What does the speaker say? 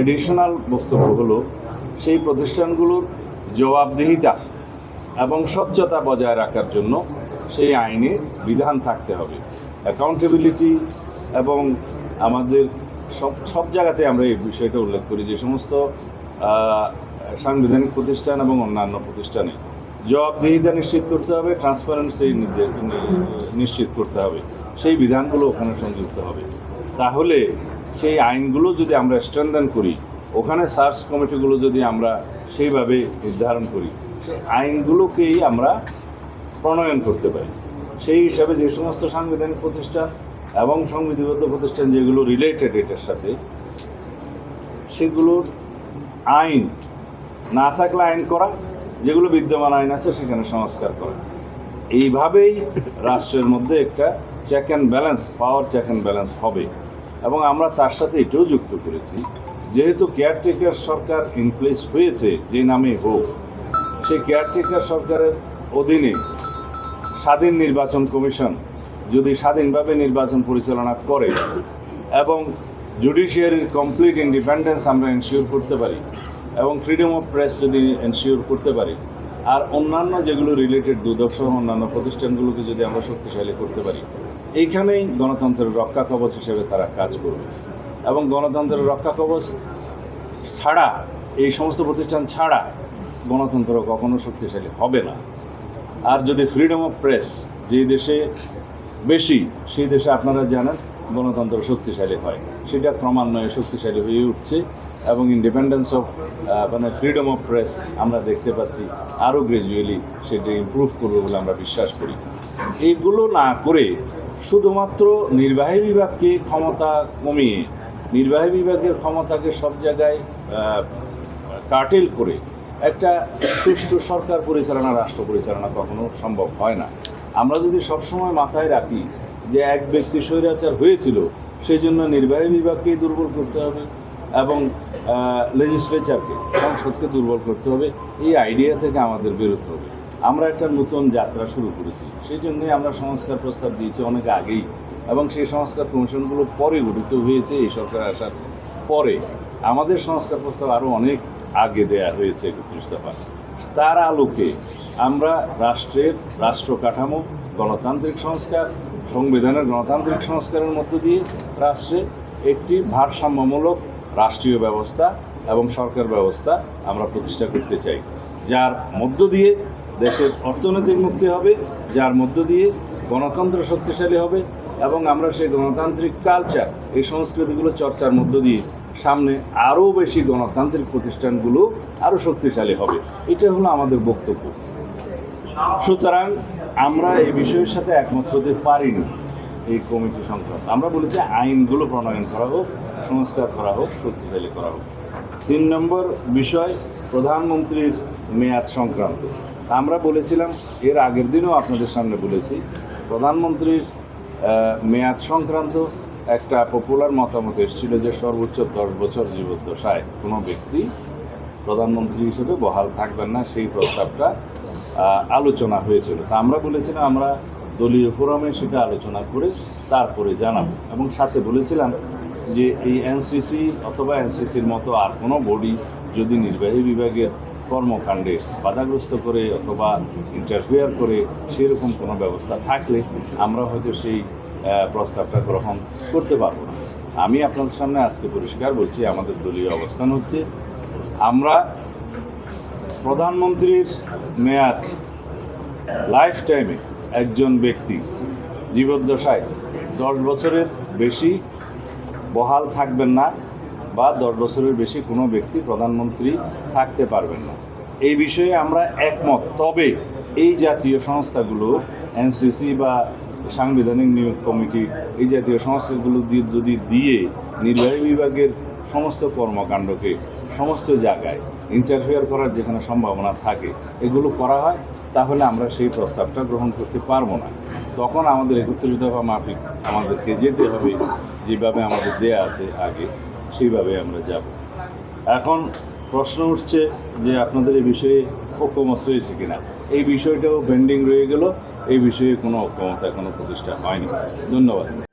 Additional বক্তব্য হলো সেই প্রতিষ্ঠানগুলোর জবাবদিহিতা এবং স্বচ্ছতা বজায় রাখার জন্য সেই আইনে বিধান থাকতে হবে। অ্যাকাউন্টেবিলিটি এবং আমাদের সব জায়গাতে আমরা এই বিষয়টা উল্লেখ করি, যে সমস্ত সাংবিধানিক প্রতিষ্ঠান এবং অন্যান্য প্রতিষ্ঠানে জবাবদিহিতা নিশ্চিত করতে হবে, ট্রান্সপারেন্সি নিশ্চিত করতে হবে, সেই বিধানগুলো ওখানে সংযুক্ত হবে। তাহলে সেই আইনগুলো যদি আমরা স্ট্রেনথেন করি, ওখানে সার্চ কমিটিগুলো যদি আমরা সেইভাবে নির্ধারণ করি, সেই আইনগুলোকেই আমরা প্রণয়ন করতে পারি। সেই হিসাবে যে সমস্ত সাংবিধানিক প্রতিষ্ঠান এবং সংবিধিবদ্ধ প্রতিষ্ঠান যেগুলো রিলেটেড এটার সাথে, সেগুলোর আইন না থাকলে আইন করা, যেগুলো বিদ্যমান আইন আছে সেখানে সংস্কার করা। এইভাবেই রাষ্ট্রের মধ্যে একটা check and balance, power check and balance হবে। এবং আমরা তার সাথে এটাও যুক্ত করেছি, যেহেতু কেয়ারটেকার সরকার ইনপ্লেস হয়েছে যে নামে হোক, সেই কেয়ারটেকার সরকারের অধীনে স্বাধীন নির্বাচন কমিশন যদি স্বাধীনভাবে নির্বাচন পরিচালনা করে এবং জুডিশিয়ারির কমপ্লিট ইন্ডিপেন্ডেন্স আমরা এনশিওর করতে পারি এবং ফ্রিডম অফ প্রেস যদি এনশিওর করতে পারি, আর অন্যান্য যেগুলো রিলেটেড দুদক সহ অন্যান্য প্রতিষ্ঠানগুলোকে যদি আমরা শক্তিশালী করতে পারি, এইখানেই গণতন্ত্রের রক্ষা কবচ হিসেবে তারা কাজ করবে। এবং গণতন্ত্রের রক্ষা কবচ ছাড়া, এই সমস্ত প্রতিষ্ঠান ছাড়া গণতন্ত্র কখনো শক্তিশালী হবে না। আর যদি ফ্রিডম অফ প্রেস যে দেশে বেশি, সেই দেশে আপনারা জানেন গণতন্ত্র শক্তিশালী হয়, সেটা ক্রমান্বয়ে শক্তিশালী হয়ে উঠছে এবং independence of freedom of press আমরা দেখতে পাচ্ছি আরও গ্র্যাজুয়ালি সেটা ইমপ্রুভ করবে বলে আমরা বিশ্বাস করি। এইগুলো না করে শুধুমাত্র নির্বাহী বিভাগকে ক্ষমতা কমিয়ে নির্বাহী বিভাগের ক্ষমতাকে সব জায়গায় কার্টেল করে একটা সুষ্ঠু সরকার পরিচালনা, রাষ্ট্র পরিচালনা কখনো সম্ভব হয় না। আমরা যদি সবসময় মাথায় রাখি যে এক ব্যক্তি স্বৈরাচার হয়েছিল, সেই জন্য নির্বাহী বিভাগকেই দুর্বল করতে হবে এবং লেজিসলেচারকে, সংসদকে দুর্বল করতে হবে, এই আইডিয়া থেকে আমাদের বেরোতে হবে। আমরা একটা নতুন যাত্রা শুরু করেছি, সেই জন্যই আমরা সংস্কার প্রস্তাব দিয়েছি অনেক আগেই, এবং সেই সংস্কার কমিশনগুলো পরে গঠিত হয়েছে এই সরকার আসার পরে। আমাদের সংস্কার প্রস্তাব আরও অনেক আগে দেয়া হয়েছে 31 দফা। তার আলোকে আমরা রাষ্ট্র কাঠামো, গণতান্ত্রিক সংস্কার, সংবিধানের গণতান্ত্রিক সংস্কারের মধ্য দিয়ে রাষ্ট্রে একটি ভারসাম্যমূলক রাষ্ট্রীয় ব্যবস্থা এবং সরকার ব্যবস্থা আমরা প্রতিষ্ঠা করতে চাই, যার মধ্য দিয়ে দেশের অর্থনৈতিক মুক্তি হবে, যার মধ্য দিয়ে গণতন্ত্র শক্তিশালী হবে এবং আমরা সেই গণতান্ত্রিক কালচার, এই সংস্কৃতিগুলো চর্চার মধ্য দিয়ে সামনে আরও বেশি গণতান্ত্রিক প্রতিষ্ঠানগুলো আরও শক্তিশালী হবে। এটা হলো আমাদের বক্তব্য। সুতরাং আমরা এই বিষয়ের সাথে একমত হতে পারিনি এই কমিটি সংক্রান্ত। আমরা বলেছি আইনগুলো প্রণয়ন করা হোক, সংস্কার করা হোক, শক্তিশালী করা হোক। 3 নম্বর বিষয় প্রধানমন্ত্রীর মেয়াদ সংক্রান্ত। আমরা বলেছিলাম, এর আগের দিনও আপনাদের সামনে বলেছি, প্রধানমন্ত্রীর মেয়াদ সংক্রান্ত একটা পপুলার মতামত এসেছিল যে সর্বোচ্চ 10 বছর জীবদ্দশায় কোনো ব্যক্তি প্রধানমন্ত্রী হিসেবে বহাল থাকবেন না, সেই প্রস্তাবটা আলোচনা হয়েছিল। তা আমরা বলেছিলাম আমরা দলীয় ফোরামে সেটা আলোচনা করে তারপরে জানাবো, এবং সাথে বলেছিলাম যে এই এনসিসি অথবা এনসিসির মতো আর কোনো বডি যদি নির্বাহী বিভাগের কর্মকাণ্ডে বাধাগ্রস্ত করে অথবা ইন্টারফেয়ার করে সেরকম কোনো ব্যবস্থা থাকলে আমরা হয়তো সেই প্রস্তাবটা গ্রহণ করতে পারবো না। আমি আপনাদের সামনে আজকে পরিষ্কার বলছি, আমাদের দলীয় অবস্থান হচ্ছে আমরা প্রধানমন্ত্রীর মেয়াদ লাইফ টাইমে একজন ব্যক্তি জীবদ্দশায় 10 বছরের বেশি বহাল থাকবেন না বা 10 বছরের বেশি কোনো ব্যক্তি প্রধানমন্ত্রী থাকতে পারবেন না, এই বিষয়ে আমরা একমত। তবে এই জাতীয় সংস্থাগুলো, এনসিসি বা সাংবিধানিক নিয়োগ কমিটি, এই জাতীয় সংস্থাগুলো দিয়ে নির্বাহী বিভাগের সমস্ত কর্মকাণ্ডকে সমস্ত জায়গায় ইন্টারফেয়ার করার যেখানে সম্ভাবনা থাকে এগুলো করা হয়, তাহলে আমরা সেই প্রস্তাবটা গ্রহণ করতে পারবো না। তখন আমাদের 31 দফা মাফিক আমাদেরকে যেতে হবে, যেভাবে আমাদের দেয়া আছে আগে সেইভাবে আমরা যাব। এখন প্রশ্ন উঠছে যে আপনাদের এই বিষয়ে ঐক্যমত হয়েছে কিনা। এই বিষয়টাও পেন্ডিং রয়ে গেল, এই বিষয়ে কোনো ঐক্যমত এখনও প্রতিষ্ঠা হয়নি। ধন্যবাদ।